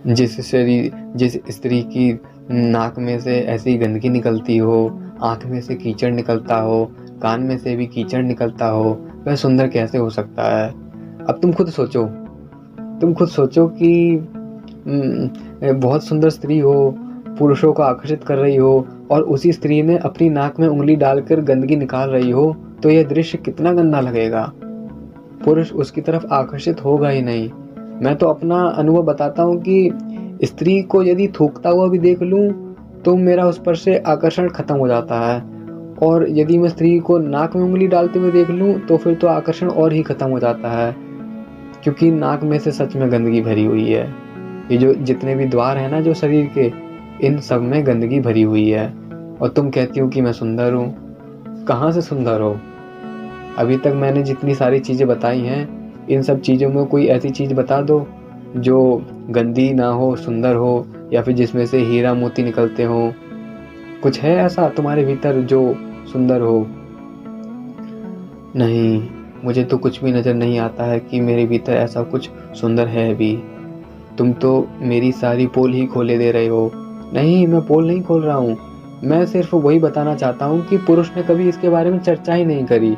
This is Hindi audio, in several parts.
जिस स्त्री की नाक में से ऐसी गंदगी निकलती हो, आँख में से कीचड़ निकलता हो, कान में से भी कीचड़ निकलता हो, वह सुंदर कैसे हो सकता है? अब तुम खुद सोचो कि बहुत सुंदर स्त्री हो, पुरुषों को आकर्षित कर रही हो, और उसी स्त्री ने अपनी नाक में उंगली डालकर गंदगी निकाल रही हो, तो यह दृश्य कितना गंदा लगेगा। पुरुष उसकी तरफ आकर्षित होगा ही नहीं। मैं तो अपना अनुभव बताता हूँ कि स्त्री को यदि थूकता हुआ भी देख लूँ तो मेरा उस पर से आकर्षण खत्म हो जाता है, और यदि मैं स्त्री को नाक में उंगली डालते हुए देख लूँ तो फिर तो आकर्षण और ही खत्म हो जाता है, क्योंकि नाक में से सच में गंदगी भरी हुई है। ये जो जितने भी द्वार है ना जो शरीर के, इन सब में गंदगी भरी हुई है। और तुम कहती हो कि मैं सुंदर हूँ। कहाँ से सुंदर हो? अभी तक मैंने जितनी सारी चीज़ें बताई हैं, इन सब चीज़ों में कोई ऐसी चीज़ बता दो जो गंदी ना हो, सुंदर हो, या फिर जिसमें से हीरा मोती निकलते हो। कुछ है ऐसा तुम्हारे भीतर जो सुंदर हो? नहीं, मुझे तो कुछ भी नज़र नहीं आता है कि मेरे भीतर ऐसा कुछ सुंदर है भी। तुम तो मेरी सारी पोल ही खोले दे रहे हो। नहीं, मैं पोल नहीं खोल रहा हूँ। मैं सिर्फ वही बताना चाहता हूँ कि पुरुष ने कभी इसके बारे में चर्चा ही नहीं करी।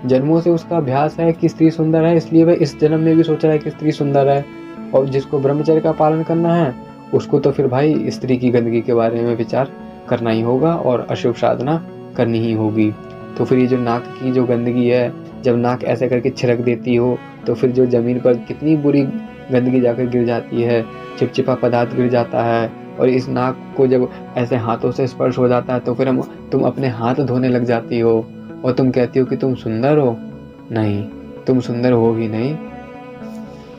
जन्मों से उसका अभ्यास है कि स्त्री सुंदर है, इसलिए वह इस जन्म में भी सोच रहा है कि स्त्री सुंदर है। और जिसको ब्रह्मचर्य का पालन करना है, उसको तो फिर भाई स्त्री की गंदगी के बारे में विचार करना ही होगा और अशुभ साधना करनी ही होगी। तो फिर ये जो नाक की जो गंदगी है, जब नाक ऐसे करके छिड़क देती हो तो फिर जो ज़मीन पर कितनी बुरी गंदगी जाकर गिर जाती है, चिपचिपा पदार्थ गिर जाता है। और इस नाक को जब ऐसे हाथों से स्पर्श हो जाता है तो फिर तुम अपने हाथ धोने लग जाती हो, और तुम कहती हो कि तुम सुंदर हो। नहीं, तुम सुंदर हो ही नहीं।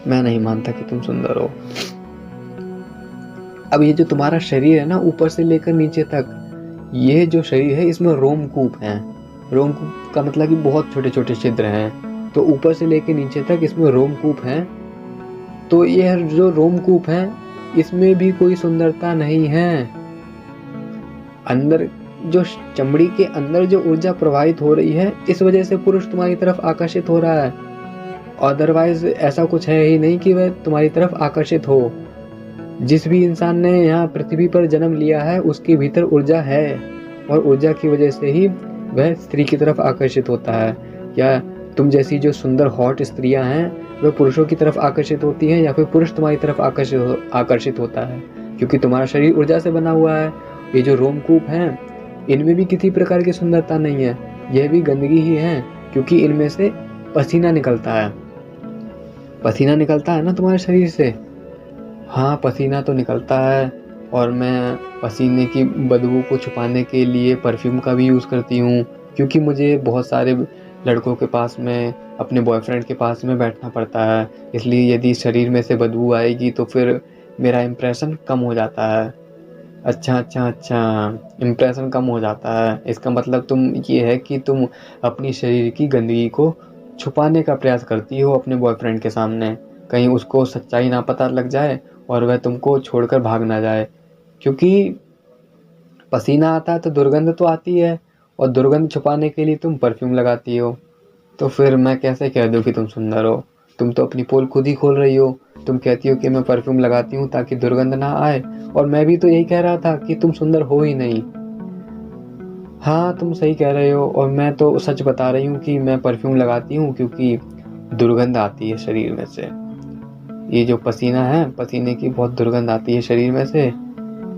मैं नहीं मानता कि तुम सुंदर हो। अब ये जो तुम्हारा शरीर है ना, ऊपर से लेकर नीचे तक, ये जो शरीर है इसमें रोमकूप हैं। रोमकूप का मतलब कि बहुत छोटे छोटे छिद्र हैं। तो ऊपर से लेकर नीचे तक इसमें रोमकूप हैं। तो ये जो रोमकूप हैं, इसमें भी कोई सुंदरता नहीं है। अंदर जो चमड़ी के अंदर जो ऊर्जा प्रवाहित हो रही है, इस वजह से पुरुष तुम्हारी तरफ आकर्षित हो रहा है। अदरवाइज ऐसा कुछ है ही नहीं कि वह तुम्हारी तरफ आकर्षित हो। जिस भी इंसान ने यहाँ पृथ्वी पर जन्म लिया है, उसके भीतर ऊर्जा है, और ऊर्जा की वजह से ही वह स्त्री की तरफ आकर्षित होता है। या तुम जैसी जो सुंदर हॉट स्त्रियां हैं, वह पुरुषों की तरफ आकर्षित होती हैं, या फिर पुरुष तुम्हारी तरफ आकर्षित होता है, क्योंकि तुम्हारा शरीर ऊर्जा से बना हुआ है। ये जो रोमकूप हैं, इनमें भी किसी प्रकार की सुंदरता नहीं है, यह भी गंदगी ही है, क्योंकि इनमें से पसीना निकलता है। पसीना निकलता है ना तुम्हारे शरीर से? हाँ, पसीना तो निकलता है, और मैं पसीने की बदबू को छुपाने के लिए परफ्यूम का भी यूज़ करती हूँ, क्योंकि मुझे बहुत सारे लड़कों के पास में, अपने बॉयफ्रेंड के पास में बैठना पड़ता है। इसलिए यदि शरीर में से बदबू आएगी तो फिर मेरा इम्प्रेशन कम हो जाता है। अच्छा, इम्प्रेशन कम हो जाता है। इसका मतलब तुम ये है कि तुम अपनी शरीर की गंदगी को छुपाने का प्रयास करती हो अपने बॉयफ्रेंड के सामने, कहीं उसको सच्चाई ना पता लग जाए और वह तुमको छोड़कर भाग ना जाए। क्योंकि पसीना आता है तो दुर्गंध तो आती है, और दुर्गंध छुपाने के लिए तुम परफ्यूम लगाती हो। तो फिर मैं कैसे कह दूँ कि तुम सुंदर हो? तुम तो अपनी पोल खुद ही खोल रही हो। तुम कहती हो कि मैं परफ्यूम लगाती हूँ ताकि दुर्गंध ना आए, और मैं भी तो यही कह रहा था कि तुम सुंदर हो ही नहीं। हाँ, तुम सही कह रहे हो, और मैं तो सच बता रही हूँ कि मैं परफ्यूम लगाती हूँ क्योंकि दुर्गंध आती है शरीर में से। ये जो पसीना है, पसीने की बहुत दुर्गंध आती है शरीर में से।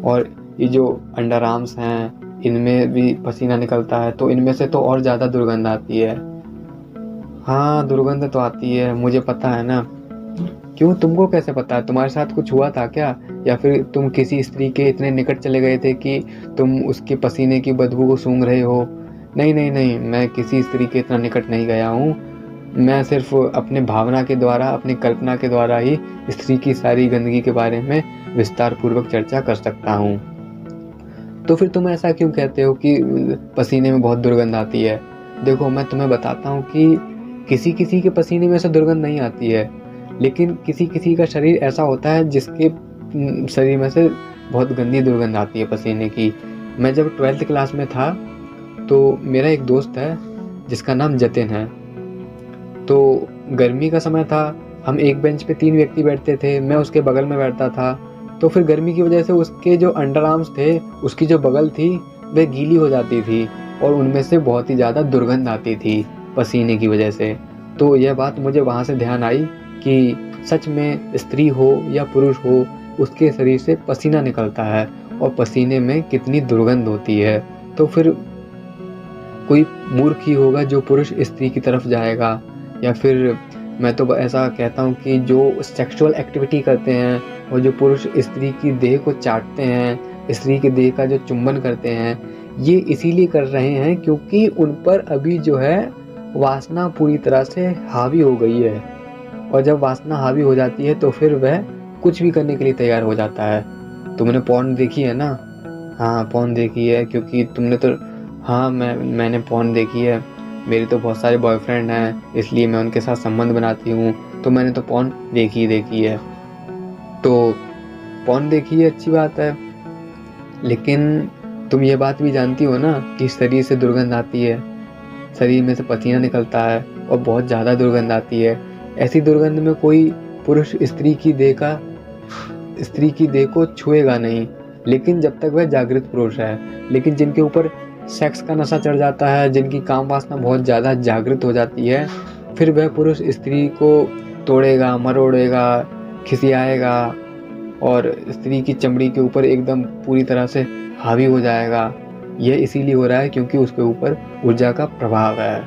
और ये जो अंडर आर्म्स हैं, इनमें भी पसीना निकलता है, तो इनमें से तो और ज़्यादा दुर्गंध आती है। हाँ, दुर्गंध तो आती है, मुझे पता है ना। क्यों, तुमको कैसे पता है? तुम्हारे साथ कुछ हुआ था क्या? या फिर तुम किसी स्त्री के इतने निकट चले गए थे कि तुम उसके पसीने की बदबू को सूंघ रहे हो? नहीं, मैं किसी स्त्री के इतना निकट नहीं गया हूँ। मैं सिर्फ अपने भावना के द्वारा, अपनी कल्पना के द्वारा ही स्त्री की सारी गंदगी के बारे में विस्तार पूर्वक चर्चा कर सकता हूँ। तो फिर तुम ऐसा क्यों कहते हो कि पसीने में बहुत दुर्गंध आती है? देखो, मैं तुम्हें बताता हूँ कि किसी किसी के पसीने में से दुर्गंध नहीं आती है, लेकिन किसी किसी का शरीर ऐसा होता है जिसके शरीर में से बहुत गंदी दुर्गंध आती है पसीने की। मैं जब 12th क्लास में था तो मेरा एक दोस्त है जिसका नाम जतिन है। तो गर्मी का समय था, हम एक बेंच पे 3 व्यक्ति बैठते थे, मैं उसके बगल में बैठता था, तो फिर गर्मी की वजह से उसके जो अंडर आर्म्स थे, उसकी जो बगल थी, वह गीली हो जाती थी और उनमें से बहुत ही ज़्यादा दुर्गंध आती थी पसीने की वजह से। तो यह बात मुझे वहाँ से ध्यान आई कि सच में स्त्री हो या पुरुष हो, उसके शरीर से पसीना निकलता है और पसीने में कितनी दुर्गंध होती है। तो फिर कोई मूर्ख ही होगा जो पुरुष स्त्री की तरफ जाएगा, या फिर मैं तो ऐसा कहता हूँ कि जो सेक्सुअल एक्टिविटी करते हैं और जो पुरुष स्त्री की देह को चाटते हैं, स्त्री की देह का जो चुंबन करते हैं, ये इसीलिए कर रहे हैं क्योंकि उन पर अभी जो है वासना पूरी तरह से हावी हो गई है। और जब वासना हावी हो जाती है तो फिर वह कुछ भी करने के लिए तैयार हो जाता है। तुमने पॉर्न देखी है ना? हाँ, पॉर्न देखी है, क्योंकि तुमने तो, हाँ, मैंने पॉर्न देखी है। मेरे तो बहुत सारे बॉयफ्रेंड हैं, इसलिए मैं उनके साथ संबंध बनाती हूँ, तो मैंने तो पॉर्न देखी है। तो पॉर्न देखी है, अच्छी बात है, लेकिन तुम ये बात भी जानती हो ना कि शरीर से दुर्गंध आती है, शरीर में से पसीना निकलता है और बहुत ज़्यादा दुर्गंध आती है। ऐसी दुर्गंध में कोई पुरुष स्त्री की देह को छुएगा नहीं, लेकिन जब तक वह जागृत पुरुष है। लेकिन जिनके ऊपर सेक्स का नशा चढ़ जाता है, जिनकी काम वासना बहुत ज़्यादा जागृत हो जाती है, फिर वह पुरुष स्त्री को तोड़ेगा, मरोड़ेगा, खिसियाएगा और स्त्री की चमड़ी के ऊपर एकदम पूरी तरह से हावी हो जाएगा। यह इसीलिए हो रहा है क्योंकि उसके ऊपर ऊर्जा का प्रभाव है।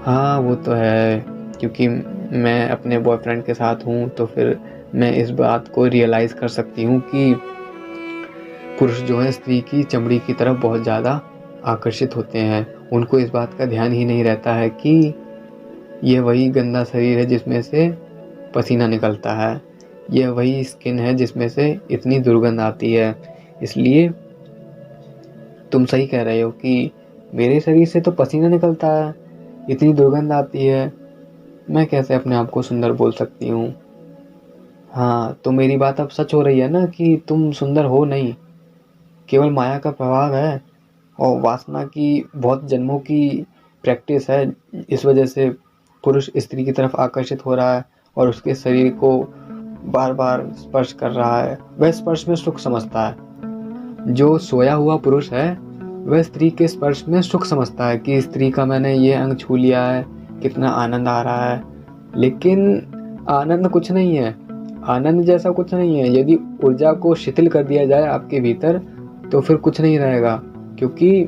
हाँ, वो तो है, क्योंकि मैं अपने बॉयफ्रेंड के साथ हूँ, तो फिर मैं इस बात को रियलाइज़ कर सकती हूँ कि पुरुष जो है स्त्री की चमड़ी की तरफ बहुत ज़्यादा आकर्षित होते हैं। उनको इस बात का ध्यान ही नहीं रहता है कि यह वही गंदा शरीर है जिसमें से पसीना निकलता है, यह वही स्किन है जिसमें से इतनी दुर्गंध आती है। इसलिए तुम सही कह रहे हो कि मेरे शरीर से तो पसीना निकलता है, इतनी दुर्गंध आती है, मैं कैसे अपने आप को सुंदर बोल सकती हूँ? हाँ, तो मेरी बात अब सच हो रही है ना कि तुम सुंदर हो नहीं, केवल माया का प्रभाव है और वासना की बहुत जन्मों की प्रैक्टिस है। इस वजह से पुरुष स्त्री की तरफ आकर्षित हो रहा है और उसके शरीर को बार बार स्पर्श कर रहा है। वह स्पर्श में सुख समझता है। जो सोया हुआ पुरुष है वह स्त्री के स्पर्श में सुख समझता है कि स्त्री का मैंने ये अंग छू लिया है, कितना आनंद आ रहा है। लेकिन आनंद कुछ नहीं है, आनंद जैसा कुछ नहीं है। यदि ऊर्जा को शिथिल कर दिया जाए आपके भीतर तो फिर कुछ नहीं रहेगा, क्योंकि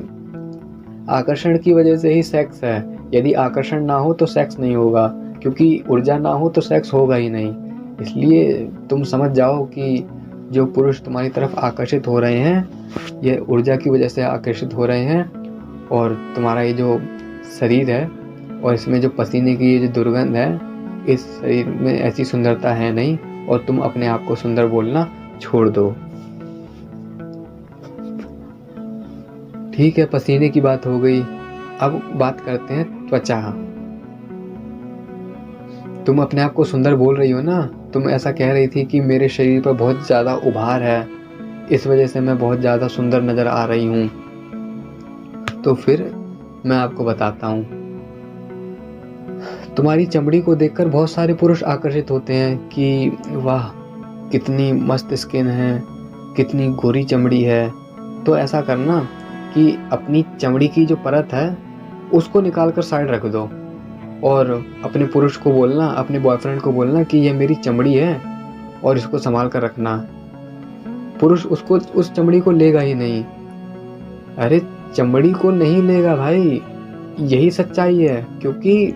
आकर्षण की वजह से ही सेक्स है। यदि आकर्षण ना हो तो सेक्स नहीं होगा, क्योंकि ऊर्जा ना हो तो सेक्स होगा ही नहीं। इसलिए तुम समझ जाओ कि जो पुरुष तुम्हारी तरफ आकर्षित हो रहे हैं, ये ऊर्जा की वजह से आकर्षित हो रहे हैं, और तुम्हारा ये जो शरीर है और इसमें जो पसीने की ये जो दुर्गंध है, इस शरीर में ऐसी सुंदरता है नहीं, और तुम अपने आप को सुंदर बोलना छोड़ दो। ठीक है, पसीने की बात हो गई, अब बात करते हैं त्वचा। तुम अपने आप को सुंदर बोल रही हो ना, तुम ऐसा कह रही थी कि मेरे शरीर पर बहुत ज़्यादा उभार है, इस वजह से मैं बहुत ज़्यादा सुंदर नज़र आ रही हूँ। तो फिर मैं आपको बताता हूँ, तुम्हारी चमड़ी को देखकर बहुत सारे पुरुष आकर्षित होते हैं कि वाह, कितनी मस्त स्किन है, कितनी गोरी चमड़ी है। तो ऐसा करना कि अपनी चमड़ी की जो परत है उसको निकाल कर साइड रख दो और अपने पुरुष को बोलना, अपने बॉयफ्रेंड को बोलना कि ये मेरी चमड़ी है और इसको संभाल कर रखना। पुरुष उसको, उस चमड़ी को लेगा ही नहीं। अरे, चमड़ी को नहीं लेगा भाई, यही सच्चाई है, क्योंकि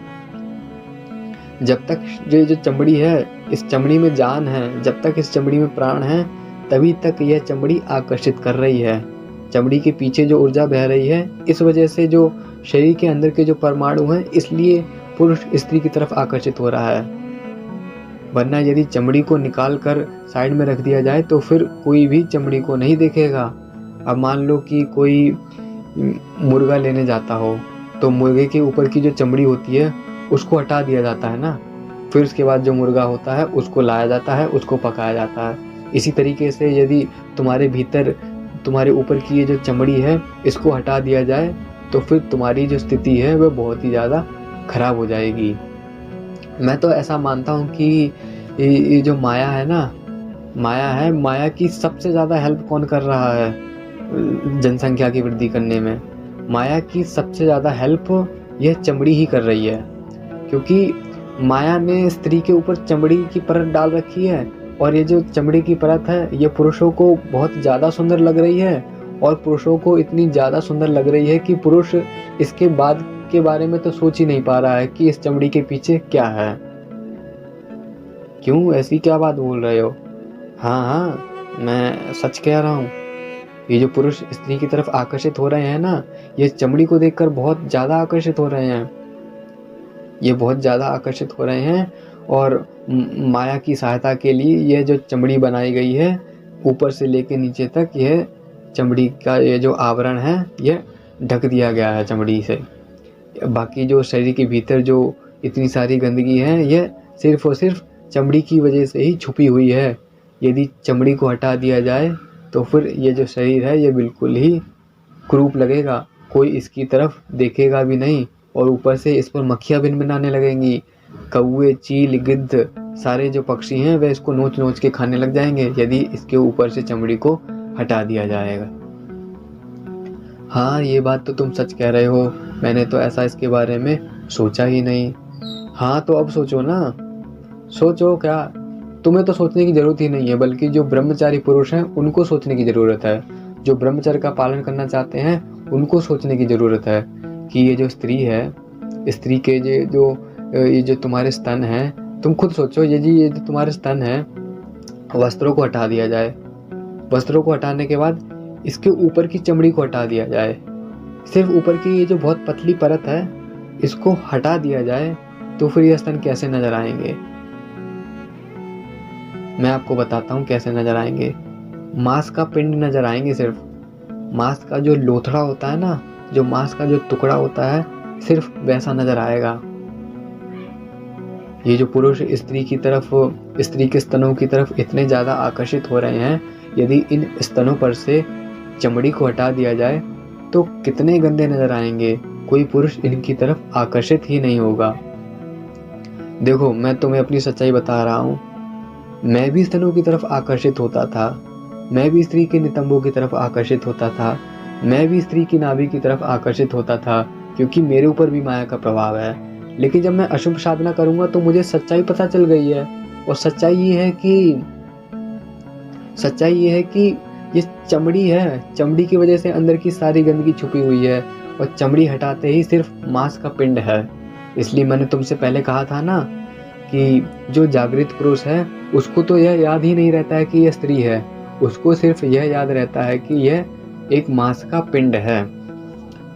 जब तक ये जो चमड़ी है, इस चमड़ी में जान है, जब तक इस चमड़ी में प्राण है, तभी तक यह चमड़ी आकर्षित कर रही है। चमड़ी के पीछे जो ऊर्जा बह रही है, इस वजह से जो शरीर के अंदर के जो परमाणु हैं, इसलिए पुरुष स्त्री की तरफ आकर्षित हो रहा है। वरना यदि चमड़ी को निकाल कर साइड में रख दिया जाए तो फिर कोई भी चमड़ी को नहीं देखेगा। अब मान लो कि कोई मुर्गा लेने जाता हो, तो मुर्गे के ऊपर की जो चमड़ी होती है उसको हटा दिया जाता है ना, फिर उसके बाद जो मुर्गा होता है उसको लाया जाता है, उसको पकाया जाता है। इसी तरीके से यदि तुम्हारे भीतर, तुम्हारे ऊपर की ये जो चमड़ी है, इसको हटा दिया जाए तो फिर तुम्हारी जो स्थिति है वह बहुत ही ज़्यादा खराब हो जाएगी। मैं तो ऐसा मानता हूँ कि ये जो माया है ना, माया की सबसे ज़्यादा हेल्प कौन कर रहा है जनसंख्या की वृद्धि करने में? माया की सबसे ज़्यादा हेल्प यह चमड़ी ही कर रही है, क्योंकि माया ने स्त्री के ऊपर चमड़ी की परत डाल रखी है, और ये जो चमड़ी की परत है ये पुरुषों को बहुत ज़्यादा सुंदर लग रही है, और पुरुषों को इतनी ज़्यादा सुंदर लग रही है कि पुरुष इसके बाद के बारे में तो सोच ही नहीं पा रहा है कि इस चमड़ी के पीछे क्या है। क्यों, ऐसी क्या बात बोल रहे हो? हाँ हाँ, मैं सच कह रहा हूँ। ये जो पुरुष स्त्री की तरफ आकर्षित हो रहे हैं ना, ये चमड़ी को देखकर बहुत ज़्यादा आकर्षित हो रहे हैं। ये बहुत ज़्यादा आकर्षित हो रहे हैं, और माया की सहायता के लिए यह जो चमड़ी बनाई गई है, ऊपर से लेके नीचे तक यह चमड़ी का ये जो आवरण है यह ढक दिया गया है चमड़ी से। बाकी जो शरीर के भीतर जो इतनी सारी गंदगी है यह सिर्फ और सिर्फ चमड़ी की वजह से ही छुपी हुई है। यदि चमड़ी को हटा दिया जाए तो फिर ये जो शरीर है ये बिल्कुल ही कुरूप लगेगा, कोई इसकी तरफ देखेगा भी नहीं, और ऊपर से इस पर मक्खियाँ भिनभिनाने लगेंगी। कौवे, चील, गिद्ध, सारे जो पक्षी हैं वे इसको नोच नोच के खाने लग जाएंगे यदि इसके ऊपर से चमड़ी को हटा दिया जाएगा। हाँ, ये बात तो तुम सच कह रहे हो, मैंने तो ऐसा इसके बारे में सोचा ही नहीं। हाँ तो अब सोचो ना, सोचो क्या, तुम्हें तो सोचने की जरूरत ही नहीं है, बल्कि जो ब्रह्मचारी पुरुष हैं उनको सोचने की जरूरत है। जो ब्रह्मचर्य का पालन करना चाहते हैं उनको सोचने की जरूरत है कि ये जो स्त्री है, स्त्री के ये जो तुम्हारे स्तन हैं, तुम खुद सोचो, ये जो तुम्हारे स्तन हैं, वस्त्रों को हटा दिया जाए। वस्त्रों को हटाने के बाद इसके ऊपर की चमड़ी को हटा दिया जाए, सिर्फ ऊपर की ये जो बहुत पतली परत है इसको हटा दिया जाए, तो फिर ये स्तन कैसे नजर आएंगे? मैं आपको बताता हूँ कैसे नजर आएंगे। मांस का पिंड नजर आएंगे, सिर्फ मांस का जो लोथड़ा होता है ना, जो मांस का जो टुकड़ा होता है, सिर्फ वैसा नजर आएगा। ये जो पुरुष स्त्री के स्तनों की तरफ इतने ज़्यादा आकर्षित हो रहे हैं, यदि इन स्तनों पर से चमड़ी को हटा दिया जाए तो कितने गंदे नजर आएंगे, कोई पुरुष इनकी तरफ आकर्षित ही नहीं होगा। देखो, मैं तुम्हें अपनी सच्चाई बता रहा हूँ, मैं भी स्तनों की तरफ आकर्षित होता था, मैं भी स्त्री के नितंबों की तरफ आकर्षित होता था, मैं भी स्त्री की नाभि की तरफ आकर्षित होता था, क्योंकि मेरे ऊपर भी माया का प्रभाव है। लेकिन जब मैं अशुभ साधना करूंगा तो मुझे सच्चाई पता चल गई है, और सच्चाई ये है कि ये चमड़ी है, चमड़ी की वजह से अंदर की सारी गंदगी छुपी हुई है, और चमड़ी हटाते ही सिर्फ मांस का पिंड है। इसलिए मैंने तुमसे पहले कहा था ना कि जो जागृत पुरुष है उसको तो यह याद ही नहीं रहता है कि यह स्त्री है, उसको सिर्फ यह याद रहता है कि यह एक मांस का पिंड है।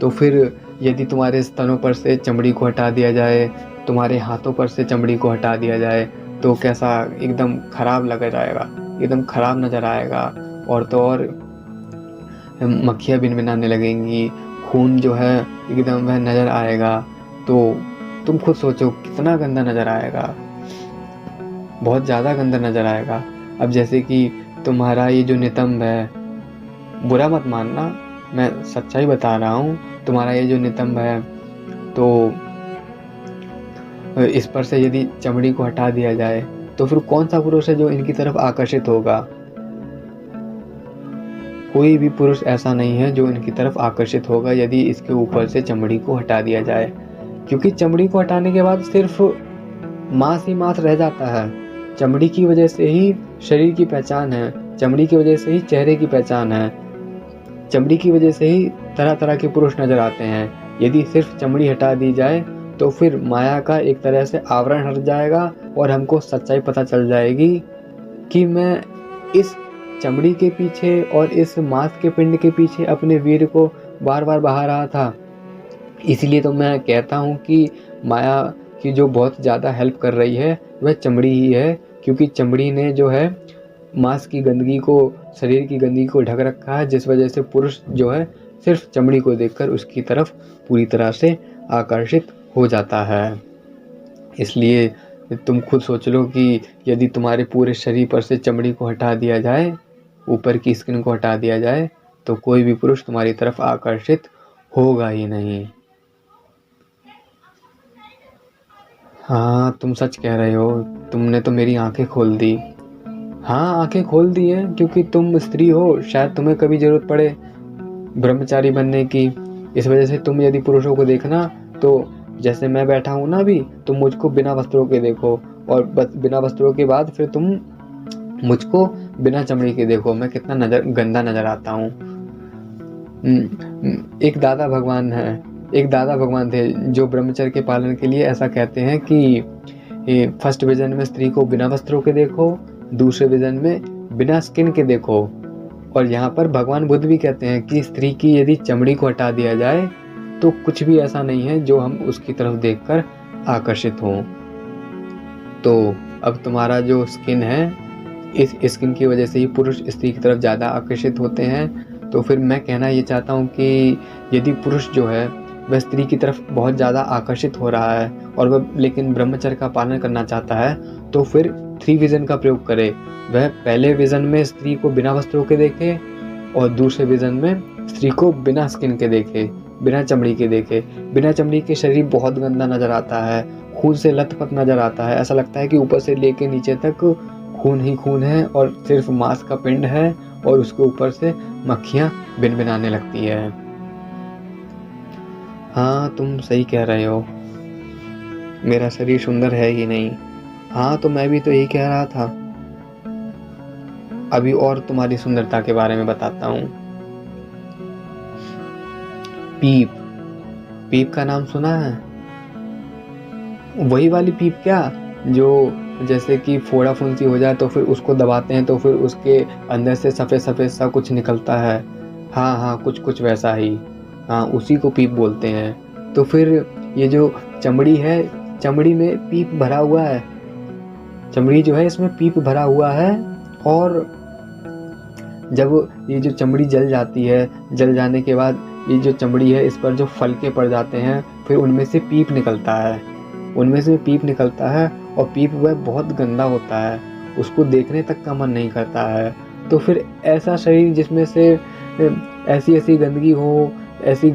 तो फिर यदि तुम्हारे स्तनों पर से चमड़ी को हटा दिया जाए, तुम्हारे हाथों पर से चमड़ी को हटा दिया जाए, तो कैसा एकदम खराब लग जाएगा, एकदम खराब नजर आएगा, और तो और मक्खियाँ भिनभिनाने लगेंगी, खून जो है एकदम वह नजर आएगा। तो तुम खुद सोचो कितना गंदा नजर आएगा, बहुत ज़्यादा गंदा नजर आएगा। अब जैसे कि तुम्हारा ये जो नितंब है, बुरा मत मानना, मैं सच्चाई बता रहा हूँ, तुम्हारा ये जो नितंब है, तो इस पर से यदि चमड़ी को हटा दिया जाए तो फिर कौन सा पुरुष है जो इनकी तरफ आकर्षित होगा? कोई भी पुरुष ऐसा नहीं है जो इनकी तरफ आकर्षित होगा यदि इसके ऊपर से चमड़ी को हटा दिया जाए, क्योंकि चमड़ी को हटाने के बाद सिर्फ मांस ही मांस रह जाता है। चमड़ी की वजह से ही शरीर की पहचान है, चमड़ी की वजह से ही चेहरे की पहचान है, चमड़ी की वजह से ही तरह तरह के पुरुष नजर आते हैं। यदि सिर्फ चमड़ी हटा दी जाए तो फिर माया का एक तरह से आवरण हट जाएगा, और हमको सच्चाई पता चल जाएगी कि मैं इस चमड़ी के पीछे और इस मांस के पिंड के पीछे अपने वीर को बार बार बहा रहा था। इसलिए तो मैं कहता हूँ कि माया की जो बहुत ज़्यादा हेल्प कर रही है वह चमड़ी ही है, क्योंकि चमड़ी ने जो है मांस की गंदगी को, शरीर की गंदगी को ढक रखा है, जिस वजह से पुरुष जो है सिर्फ चमड़ी को देखकर उसकी तरफ पूरी तरह से आकर्षित हो जाता है। इसलिए तुम खुद सोच लो कि यदि तुम्हारे पूरे शरीर पर से चमड़ी को हटा दिया जाए, ऊपर की स्किन को हटा दिया जाए, तो कोई भी पुरुष तुम्हारी तरफ आकर्षित होगा ही नहीं। हाँ, तुम सच कह रहे हो। तुमने तो मेरी आँखें खोल दी। हाँ, आँखें खोल दी हैं, क्योंकि तुम स्त्री हो, शायद तुम्हें कभी ज़रूरत पड़े ब्रह्मचारी बनने की। इस वजह से तुम यदि पुरुषों को देखना, तो जैसे मैं बैठा हूँ ना अभी, तुम मुझको बिना वस्त्रों के देखो, और बस बिना वस्त्रों के बाद फिर तुम मुझको बिना चमड़ी के देखो, मैं कितना गंदा नज़र आता हूँ। एक दादा भगवान है, एक दादा भगवान थे जो ब्रह्मचर्य के पालन के लिए ऐसा कहते हैं कि फर्स्ट विजन में स्त्री को बिना वस्त्रों के देखो, दूसरे विजन में बिना स्किन के देखो। और यहाँ पर भगवान बुद्ध भी कहते हैं कि स्त्री की यदि चमड़ी को हटा दिया जाए तो कुछ भी ऐसा नहीं है जो हम उसकी तरफ देखकर आकर्षित हों। तो अब तुम्हारा जो स्किन है, इस स्किन की वजह से ही पुरुष स्त्री की तरफ ज़्यादा आकर्षित होते हैं। तो फिर मैं कहना ये चाहता हूँ कि यदि पुरुष जो है वह स्त्री की तरफ बहुत ज़्यादा आकर्षित हो रहा है और वह लेकिन ब्रह्मचर्य का पालन करना चाहता है, तो फिर 3 विज़न का प्रयोग करे। वह पहले विज़न में स्त्री को बिना वस्त्रों के देखे और दूसरे विज़न में स्त्री को बिना स्किन के देखे, बिना चमड़ी के देखे। बिना चमड़ी के शरीर बहुत गंदा नज़र आता है, खून से लथपथ नज़र आता है। ऐसा लगता है कि ऊपर से लेके नीचे तक खून ही खून है और सिर्फ मांस का पिंड है, और उसके ऊपर से मक्खियाँ भिनभिनाने लगती है। हाँ, तुम सही कह रहे हो, मेरा शरीर सुंदर है ही नहीं। हाँ, तो मैं भी तो यही कह रहा था। अभी और तुम्हारी सुंदरता के बारे में बताता हूँ। पीप, पीप का नाम सुना है? वही वाली पीप क्या, जो जैसे कि फोड़ा फुंसी हो जाए तो फिर उसको दबाते हैं तो फिर उसके अंदर से सफ़ेद सफ़ेद सा कुछ निकलता है। हाँ हाँ, कुछ कुछ वैसा ही। हाँ, उसी को पीप बोलते हैं। तो फिर ये जो चमड़ी है, चमड़ी में पीप भरा हुआ है। चमड़ी जो है इसमें पीप भरा हुआ है, और जब ये जो चमड़ी जल जाती है, जल जाने के बाद ये जो चमड़ी है इस पर जो फलके पड़ जाते हैं, फिर उनमें से पीप निकलता है। उनमें से पीप निकलता है और पीप वह बहुत गंदा होता है, उसको देखने तक का मन नहीं करता है। तो फिर ऐसा शरीर जिसमें से ऐसी ऐसी गंदगी हो, ऐसी